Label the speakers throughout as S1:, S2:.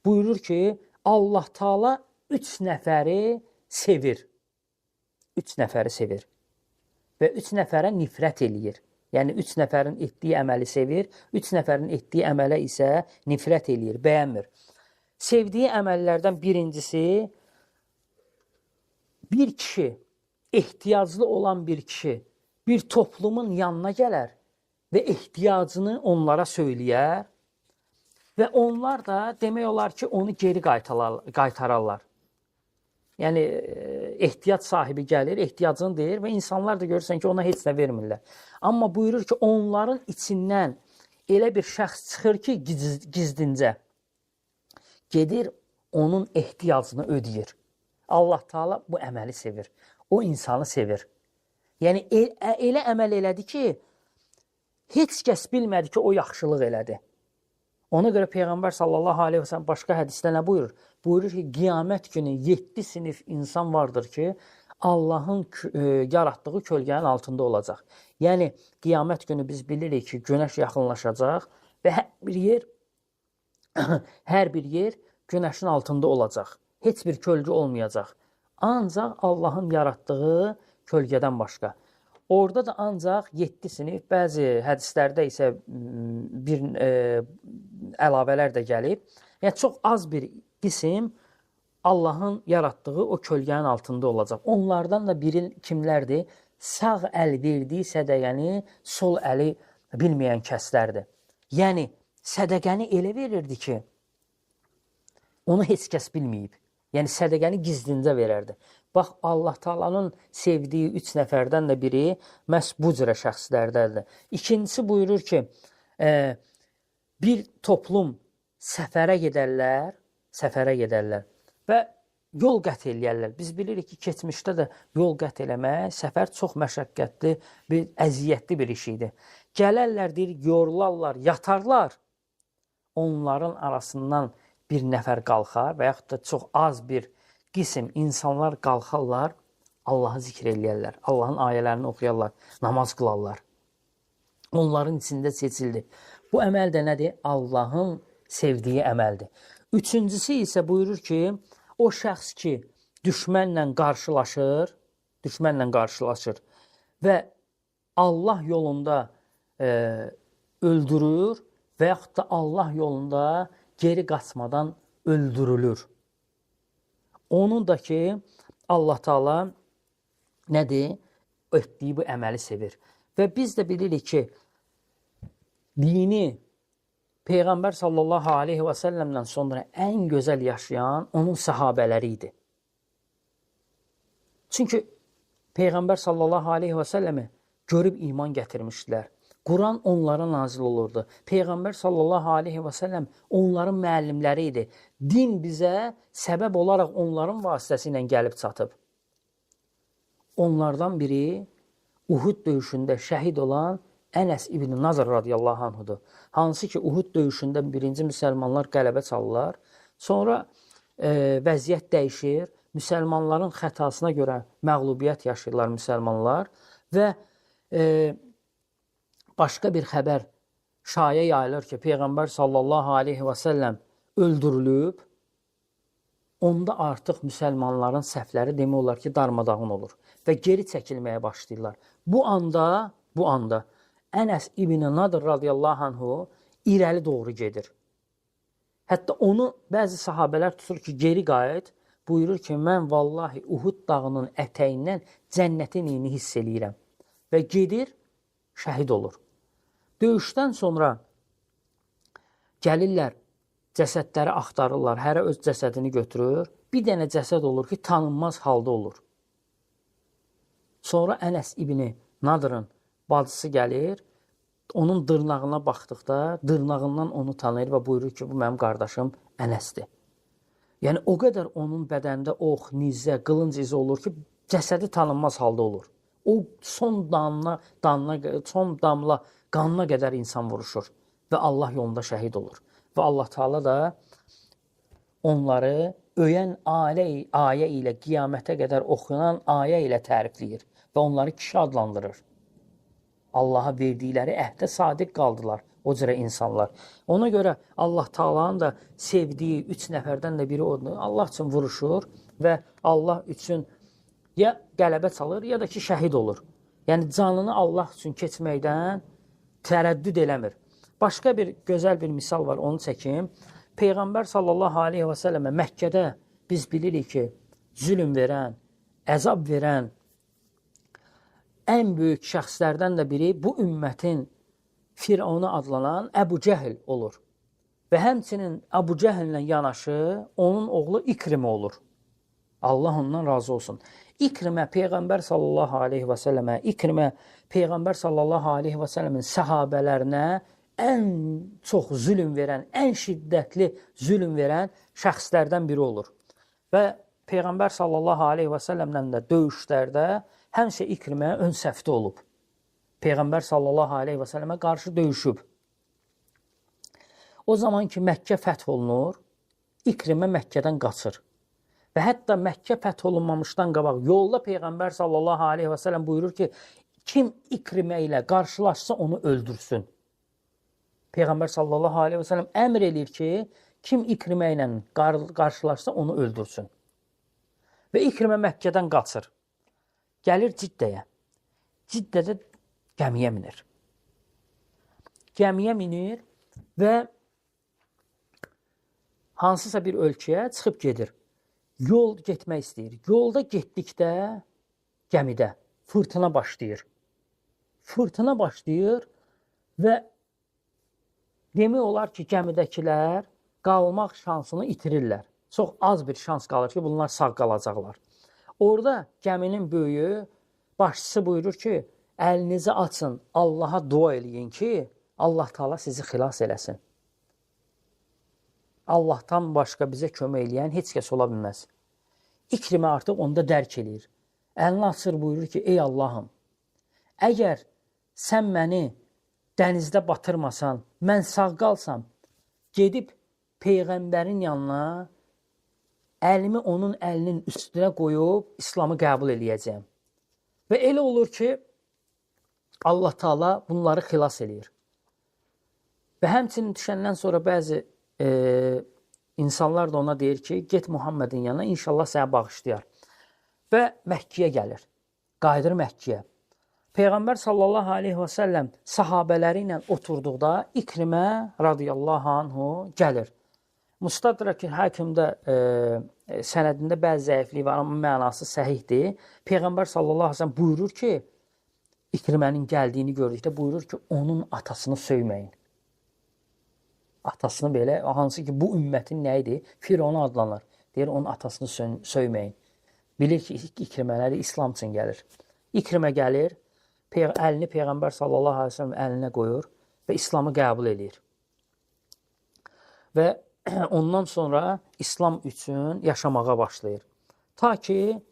S1: buyurur ki, Allah Taala 3 nəfəri sevir. 3 nəfəri sevir və 3 nəfərə nifrət eləyir. Yəni 3 nəfərin etdiyi əməli sevir, 3 nəfərin etdiyi əmələ isə nifrət eləyir, bəyənmir. Sevdiyi əməllərdən birincisi, bir kişi, ehtiyaclı olan bir kişi bir toplumun yanına gələr və ehtiyacını onlara söyləyər və onlar da demək olar ki, onu geri qaytararlar. Yəni, ehtiyac sahibi gəlir, ehtiyacını deyir və insanlar da görürsən ki, ona heç nə vermirlər. Amma buyurur ki, onların içindən elə bir şəxs çıxır ki, gizdincə gedir, onun ehtiyacını ödəyir. Allah Taala bu əməli sevir. O insanı sevir. Yəni, elə əməl elədi ki, heç kəs bilmədi ki, o yaxşılıq elədi. Ona görə Peyğəmbər sallallahu aleyhi və səlləm başqa hədisdə nə buyurur? Buyurur ki, qiyamət günü 7 sinif insan vardır ki, Allahın yaratdığı kölgənin altında olacaq. Yəni, qiyamət günü biz bilirik ki, günəş yaxınlaşacaq və hər bir yer günəşin altında olacaq. Heç bir kölgə olmayacaq. Ancaq Allahın yaratdığı kölgədən başqa. Orada da ancaq 7 sinif, bəzi hədislərdə isə bir əlavələr də gəlib. Yəni, çox az bir qisim Allahın yaratdığı o kölgənin altında olacaq. Onlardan da biri kimlərdir? Sağ əl verdiyi sədəqəni sol əli bilməyən kəslərdir. Yəni, sədəqəni elə verirdi ki, onu heç kəs bilməyib. Yəni, sədəqəni gizlincə verərdi. Bax, Allah Taalanın sevdiyi 3 nəfərdən də biri məhz bu cürə şəxslərdəndir. İkincisi buyurur ki, bir toplum səfərə gedərlər və yol qət eləyərlər. Biz bilirik ki, keçmişdə də yol qət eləmək, səfər çox məşəqqətli, əziyyətli bir iş idi. Gələrlər, yorularlar, yatarlar. Onların arasından bir nəfər qalxar və yaxud da çox az bir qisim insanlar qalxarlar, Allahı zikr eləyərlər, Allahın ayələrini oxuyarlar, namaz qılarlar. Onların içində seçildi. Bu əməl də nədir? Allahın sevdiyi əməldir. Üçüncüsü isə buyurur ki, o şəxs ki, düşmənlə qarşılaşır və Allah yolunda öldürür və yaxud da Allah yolunda geri qaçmadan öldürülür. Onun da ki, Allah Taala nədir? Etdiyi bu əməli sevir. Və biz də bilirik ki, dini Peyğəmbər sallallahu aleyhi və səlləmdən sonra ən gözəl yaşayan onun səhabələri idi. Çünki Peyğəmbər sallallahu aleyhi və səlləmi görüb iman gətirmişdilər. Quran onlara nazil olurdu. Peyğəmbər sallallahu aleyhi və səlləm onların müəllimləri idi. Din bizə səbəb olaraq onların vasitəsilə gəlib çatıb. Onlardan biri Uhud döyüşündə şəhid olan Ənəs ibn Nazır radiyallahu anhudur. Hansı ki, Uhud döyüşündə birinci müsəlmanlar qələbə çalırlar. Sonra vəziyyət dəyişir. Müsəlmanların xətasına görə məğlubiyyət yaşayırlar müsəlmanlar və başqa bir xəbər şaya yayılır ki, Peyğəmbər sallallahu aleyhi və səlləm öldürülüb, onda artıq müsəlmanların səhvləri demək olar ki, darmadağın olur və geri çəkilməyə başlayırlar. Bu anda Ənəs ibn Nadir radiyallahu anhu irəli doğru gedir. Hətta onu bəzi sahabələr tutur ki, geri qayıt, buyurur ki, mən vallahi Uhud dağının ətəyindən cənnətin iyini hiss eləyirəm və gedir, şəhid olur. Döyüşdən sonra gəlirlər, cəsədləri axtarırlar, hərə öz cəsədini götürür. Bir dənə cəsəd olur ki, tanınmaz halda olur. Sonra Ənəs ibn Nadir'ın bacısı gəlir, onun dırnağına baxdıqda dırnağından onu tanıyır və buyurur ki, bu mənim qardaşım Ənəsdir. Yəni, o qədər onun bədəndə ox, nizə, qılınc izi olur ki, cəsədi tanınmaz halda olur. O son damla qanına qədər insan vuruşur və Allah yolunda şəhid olur. Və Allah Taala da onları öyən ayə ilə qiyamətə qədər oxunan ayə ilə tərifləyir və onları kişi adlandırır. Allaha verdikləri əhdə sadiq qaldılar. o cürə insanlar. Ona görə Allah Taala'nın da sevdiyi 3 nəfərdən də biri odur. Allah üçün vuruşur və Allah üçün ya qələbə çalır, ya da ki şəhid olur. Yəni canını Allah üçün keçməkdən tərəddüd eləmir. Başqa bir gözəl bir misal var, onu çəkim. Peyğəmbər sallallahu aleyhi və səlləmə Məkkədə biz bilirik ki, zülm verən, əzab verən ən böyük şəxslərdən də biri bu ümmətin Firavunu adlanan Əbu Cəhl olur. Və həmçinin Əbu Cəhllə yanaşı onun oğlu İkrimə olur. Allah ondan razı olsun. İkrimə Peyğəmbər sallallahu aleyhi və səlləmə, İkrimə Peyğəmbər sallallahu aleyhi və səlləmin səhabələrinə ən çox zülm verən, ən şiddətli zülm verən şəxslərdən biri olur. Və Peyğəmbər sallallahu aleyhi və səlləmlə də döyüşlərdə həmişə İkrimə ön səfdə olub. Peyğəmbər sallallahu aleyhi və səlləmə qarşı döyüşüb. O zaman ki Məkkə fəth olunur, İkrimə Məkkədən qaçır. Və hətta Məkkə fəth olunmamışdan qabaq yolda Peyğəmbər sallallahu aleyhi və səlləm buyurur ki, kim İkrimə ilə qarşılaşsa onu öldürsün. Peyğəmbər sallallahu aleyhi və səlləm əmr eləyir ki, kim İkrimə ilə qarşılaşsa onu öldürsün. Və İkrimə Məkkədən qaçır. Gəlir Ciddəyə. Ciddədə gəmiyə minir. Gəmiyə minir və hansısa bir ölkəyə çıxıb gedir. Yol getmək istəyir. Yolda getdikdə gəmidə fırtına başlayır. Fırtına başlayır və demək olar ki, gəmidəkilər qalmaq şansını itirirlər. Çox az bir şans qalır ki, bunlar sağ qalacaqlar. Orada gəminin böyüyü, başçısı buyurur ki, əlinizi açın, Allaha dua eləyin ki, Allah Taala sizi xilas eləsin. Allahdan başqa bizə kömək eləyən heç kəs ola bilməz. İkrimə artıq onda dərk eləyir. Əlini açır, buyurur ki, ey Allahım, əgər sən məni dənizdə batırmasan, mən sağ qalsam, gedib Peyğəmbərin yanına əlimi onun əlinin üstünə qoyub İslamı qəbul eləyəcəyəm. Və elə olur ki, Allah Taala bunları xilas eləyir. Və həmçinin düşəndən sonra bəzi insanlar da ona deyir ki, get Muhammedin yanına, inşallah səni bağışlayar. Və Məkkəyə gəlir, qayıdır Məkkəyə. Peyğəmbər sallallahu aleyhi və səlləm sahabələri ilə oturduqda İkrimə radiyallahu anhu gəlir. Mustadrak həkimdə sənədində bəzi zəiflik var, amma mənası səhihdir. Peyğəmbər sallallahu aleyhi və səlləm buyurur ki, İkrimənin gəldiyini gördükdə buyurur ki, onun atasını söyməyin. Atasını belə, hansı ki bu ümmətin nə idi? Firavun adlanır. Deyir, onun atasını söyməyin. Bilir ki, İkrimələri İslam üçün gəlir. İkrimə gəlir, əlini Peyğəmbər sallallahu aleyhi ve sellem əlinə qoyur və İslamı qəbul edir. Və ondan sonra İslam üçün yaşamağa başlayır. Ta ki,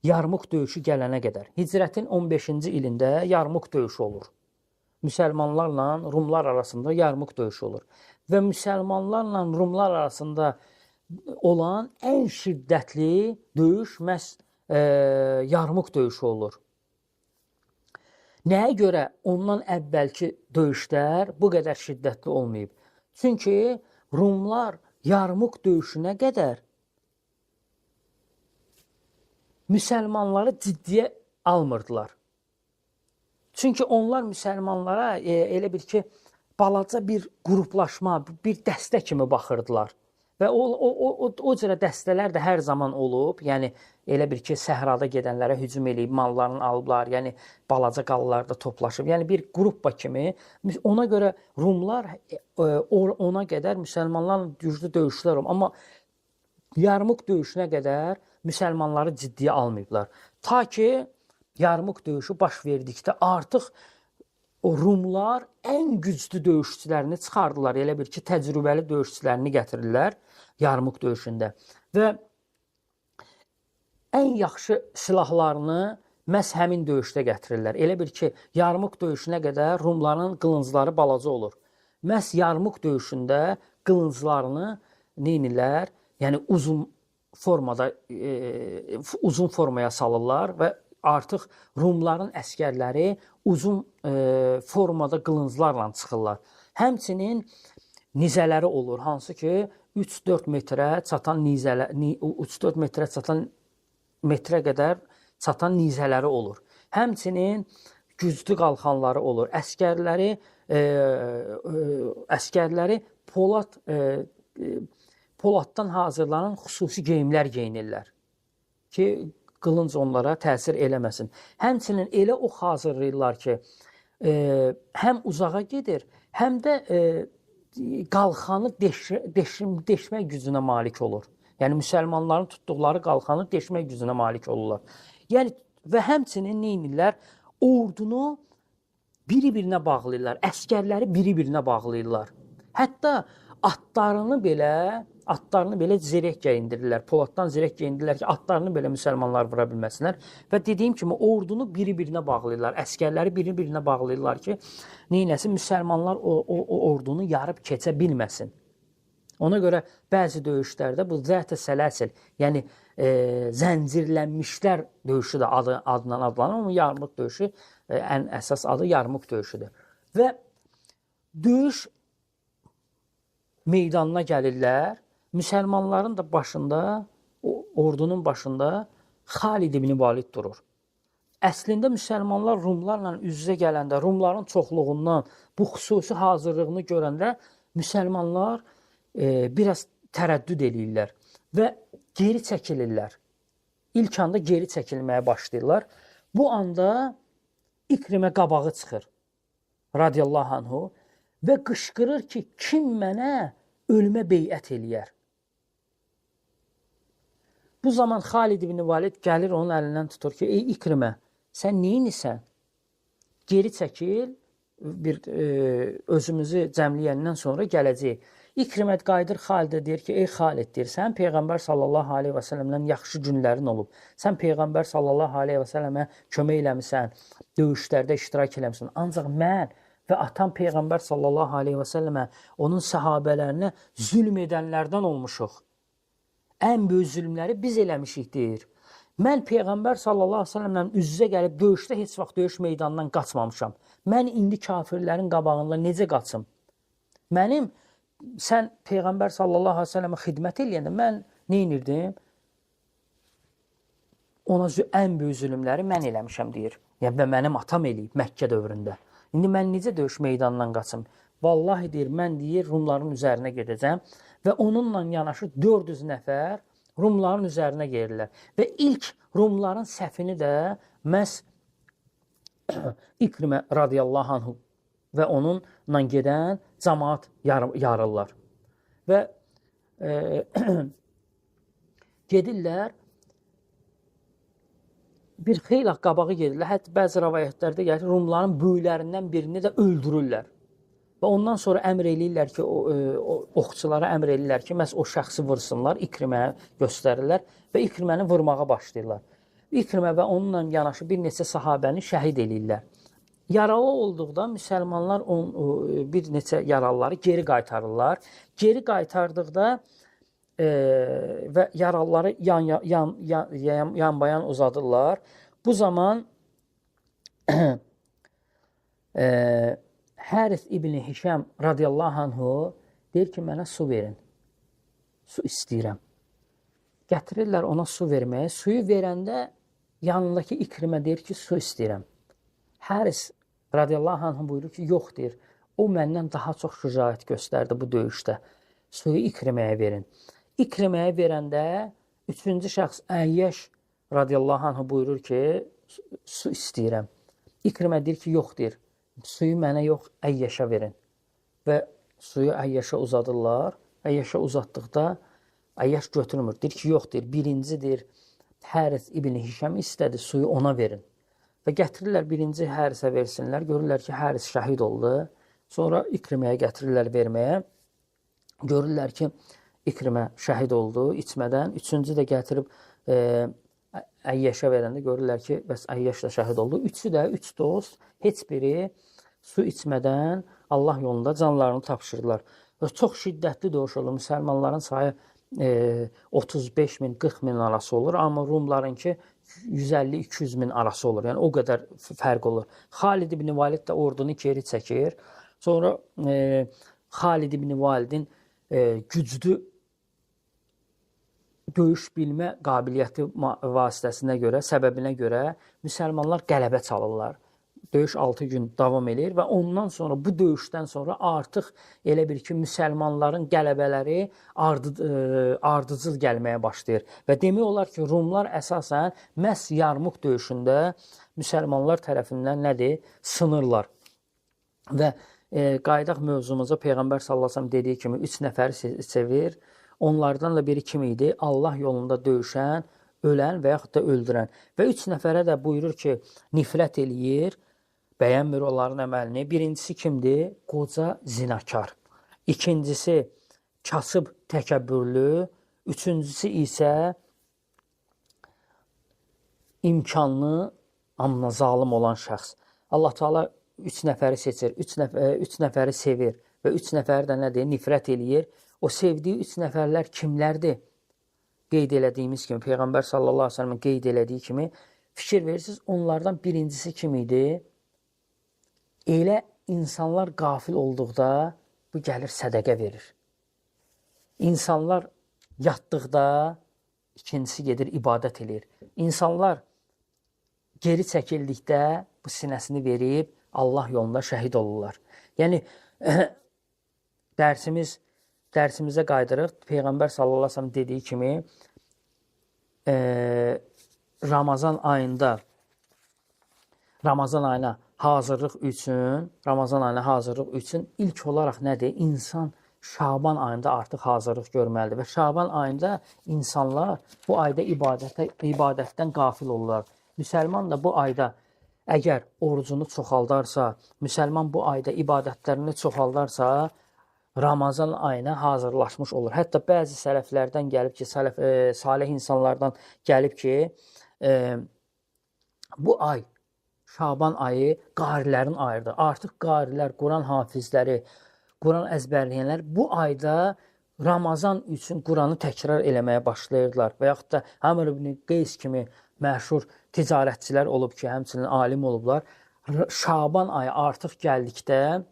S1: Yarmuk döyüşü gələnə qədər. Hicrətin 15-ci ilində Yarmuk döyüşü olur. Müsəlmanlarla Rumlar arasında Yarmuk döyüşü olur. Və müsəlmanlarla Rumlar arasında olan ən şiddətli döyüş məhz Yarmuk döyüşü olur. Nəyə görə ondan əvvəlki döyüşlər bu qədər şiddətli olmayıb? Çünki Rumlar Yarmuk döyüşünə qədər müsəlmanları ciddiyə almırdılar. Çünki onlar müsəlmanlara elə bir ki, balaca bir qruplaşma, bir dəstə kimi baxırdılar. Və o cürə dəstələr də hər zaman olub. Yəni, elə bir ki, səhrada gedənlərə hücum eləyib, mallarını alıblar. Yəni, balaca qalılarda toplaşıb. Yəni, bir qruppa kimi. Ona görə Rumlar ona qədər müsəlmanlarla güclü döyüşlər olub. Amma Yarmuk döyüşünə qədər müsəlmanları ciddiyə almayıblar. Ta ki, Yarmuk döyüşü baş verdikdə artıq o Rumlar ən güclü döyüşçülərini çıxardılar. Elə bir ki, təcrübəli döyüşçülərini gətirirlər Yarmuk döyüşündə. Və ən yaxşı silahlarını məhz həmin döyüşdə gətirirlər. Elə bir ki, Yarmuk döyüşünə qədər Rumların qılıncları balaca olur. Məhz Yarmuk döyüşündə qılınclarını neynirlər? Yəni uzun formaya salırlar və artıq Rumların əskərləri uzun formada qılınclarla çıxırlar. Həmçinin nizələri olur, hansı ki 3-4 metrə çatan nizələr, 3-4 metrə qədər çatan nizələri olur. Həmçinin güclü qalxanları olur. Əsgərləri poladdan hazırlanan xüsusi geyimlər geyinirlər ki, qılınc onlara təsir eləməsin. Həmçinin elə ox hazırlayırlar ki, həm uzağa gedir, həm də qalxanı deşmək gücünə malik olur. Yəni, müsəlmanların tutduqları qalxanı deşmək gücünə malik olurlar. Yəni, və həmçinin neynirlər? Ordunu biri-birinə bağlayırlar, əskərləri biri-birinə bağlayırlar. Hətta atlarını belə zirək geyindirirlər, poladdan zirək geyindirirlər ki, atlarını belə müsəlmanlar vura bilməsinlər. Və dediyim kimi, ordunu biri-birinə bağlayırlar, əskərləri biri-birinə bağlayırlar ki, neynəsin, müsəlmanlar o ordunu yarıb keçə bilməsin. Ona görə bəzi döyüşlərdə bu zət-i sələsil, yəni zəncirlənmişlər döyüşü də adından adlanır. Onun yarmıq döyüşü, ən əsas adı yarmıq döyüşüdür. Və döyüş meydanına gəlirlər. Müsəlmanların da başında, ordunun başında Xalid ibn Valid durur. Əslində müsəlmanlar Rumlarla üz-üzə gələndə, Rumların çoxluğundan bu xüsusi hazırlığını görəndə müsəlmanlar biraz tərəddüd eləyirlər və geri çəkilirlər. İlk anda geri çəkilməyə başlayırlar. Bu anda İkrimə qabağı çıxır, radiyallahu anhu, və qışqırır ki, kim mənə ölümə beyət eləyər? Bu zaman Xalid ibn Valid gəlir, onun əlindən tutur ki, ey İkrimə, sən neyinisən? Geri çəkil, özümüzü cəmləyəndən sonra gələcək. İkrimət qayıdır Xalidə deyir ki, ey Xalid deyir, sən Peyğəmbər sallallahu aleyhi və səlləmdən yaxşı günlərin olub. Sən Peyğəmbər sallallahu aleyhi və səlləmə kömək eləmisən, döyüşlərdə iştirak eləmisən. Ancaq mən və atam Peyğəmbər sallallahu aleyhi və səlləmə onun səhabələrinə zülm edənlərdən olmuşuq. Ən böyük zülmləri biz eləmişik deyir. Mən Peyğəmbər sallallahu aleyhi və səlləmlə üz-üzə gəlib döyüşdə heç vaxt döyüş meydanından qaçmamışam. Mən indi kafirlərin qabağında necə qaçım? Sən Peyğəmbər sallallahu aleyhi və səlləmə xidmət eləyəndə mən neynirdim? Ona ən böyük zülmləri mən eləmişəm deyir. Və mənim atam eləyib Məkkə dövründə. İndi mən necə döyüş meydanından qaçım? Vallahi deyir, mən deyir, Rumların üzərinə gedəcəm və onunla yanaşı 400 nəfər Rumların üzərinə gelirlər. Və ilk Rumların səfini də məhz İkrimə radiyallahu anhu və onunla gedən cəmaat yarırlar. Və gedirlər, bir xeyli qabağı gedirlər. Hətta bəzi rəvayətlərdə gəlir, Rumların böyüklərindən birini də öldürürlər. Və ondan sonra əmr eləyirlər ki, oxçulara əmr eləyirlər ki, məhz o şəxsi vursunlar, İkriməyə göstərirlər və İkriməni vurmağa başlayırlar. İkrimə və onunla yanaşı bir neçə sahabəni şəhid eləyirlər. Yaralı olduqda müsəlmanlar bir neçə yaralıları geri qaytarırlar. Geri qaytardıqda və yaralıları yan-bayan uzadırlar. Bu zaman Həris ibn Hişam radiyallahu anhu deyir ki, mənə su verin. Su istəyirəm. Gətirirlər ona su verməyə. Suyu verəndə yanındakı İkrimə deyir ki, su istəyirəm. Həris radiyallahu anhu buyurur ki, yox deyir. O məndən daha çox şücaət göstərdi bu döyüşdə. Suyu İkriməyə verin. İkriməyə verəndə üçüncü şəxs Əyyəş radiyallahu anhu buyurur ki, su istəyirəm. İkrimə deyir ki, yox deyir. Suyu mənə yox, Əyyəşə verin. Və suyu Əyyəşə uzadırlar. Əyyəşə uzatdıqda Əyyəş götürmür. Deyir ki, yox deyir. Birincidir, Həris ibn Hişam istədi, suyu ona verin. Və gətirirlər, birinci Hərisə versinlər. Görürlər ki, Həris şəhid oldu. Sonra İkriməyə gətirirlər verməyə. Görürlər ki, İkrimə şəhid oldu içmədən. Üçüncü də gətirib Əyyəşə verəndə görürlər ki, bəs Əyyəş də şəhid oldu. Üçü də, üç dost, heç biri su içmədən Allah yolunda canlarını tapşırırlar. Və çox şiddətli döyüş olur. Müsəlmanların sayı 35 min, 40 min arası olur. Amma Rumlarınki 150-200 min arası olur. Yəni o qədər fərq olur. Xalid ibn Valid də ordunu geri çəkir. Sonra Xalid ibn Validin güclü döyüş bilmə qabiliyyəti vasitəsinə görə, səbəbinə görə müsəlmanlar qələbə çalırlar. Döyüş 6 gün davam edir və ondan sonra, bu döyüşdən sonra artıq elə bir ki, müsəlmanların qələbələri ardıcıl gəlməyə başlayır. Və demək olar ki, Rumlar əsasən məhz Yarmuk döyüşündə müsəlmanlar tərəfindən nədir? Sınırlar. Və qaydaq mövzumuza Peyğəmbər sallallahu əleyhi və səlləm dediyi kimi 3 nəfəri sevir. Onlardan da biri kim idi? Allah yolunda döyüşən, ölən və yaxud da öldürən. Və 3 nəfərə də buyurur ki, nifrət eləyir, bəyənmir onların əməlini. Birincisi kimdir? Qoca zinakar. İkincisi kasıb təkəbbürlü. Üçüncüsü isə imkanlı, amma zalım olan şəxs. Allah Teala 3 nəfəri seçir, 3 nəfəri sevir və 3 nəfəri də nədir? Nifrət eləyir. O sevdiyi 3 nəfərlər kimlərdir? Qeyd elədiyimiz kimi, Peyğəmbər sallallahu əleyhi və səlləmin qeyd elədiyi kimi, fikir verirsiniz, onlardan birincisi kim idi? Elə insanlar qafil olduqda bu gəlir sədəqə verir. İnsanlar yatdıqda ikincisi gedir ibadət eləyir. İnsanlar geri çəkildikdə bu sinəsini verib Allah yolunda şəhid olurlar. Yəni dərsimizə qayıdırıq. Peyğəmbər sallallahu əleyhi və səlləm dediyi kimi Ramazan ayına hazırlıq üçün ilk olaraq nədir? İnsan Şaban ayında artıq hazırlıq görməlidir və Şaban ayında insanlar bu ayda ibadətdən qafil olurlar. Müsəlman da bu ayda əgər orucunu çoxaldarsa, müsəlman bu ayda ibadətlərini çoxaldarsa, Ramazan ayına hazırlaşmış olur. Hətta bəzi sələflərdən gəlib ki, salih insanlardan gəlib ki, bu ay, Şaban ayı qarilərin ayıdır. Artıq qarilər, Quran hafizləri, Quran əzbərləyənlər bu ayda Ramazan üçün Quranı təkrar eləməyə başlayırlar. Və yaxud da Amr ibn Qeys kimi məşhur ticarətçilər olub ki, həmçinin alim olublar. Şaban ayı artıq gəldikdə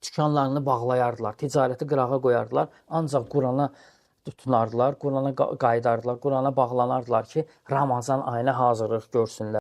S1: dükanlarını bağlayardılar, ticarəti qırağa qoyardılar, ancaq Qurana tutunardılar, Qurana qayıdardılar, Qurana bağlanardılar ki, Ramazan ayına hazırlıq görsünlər.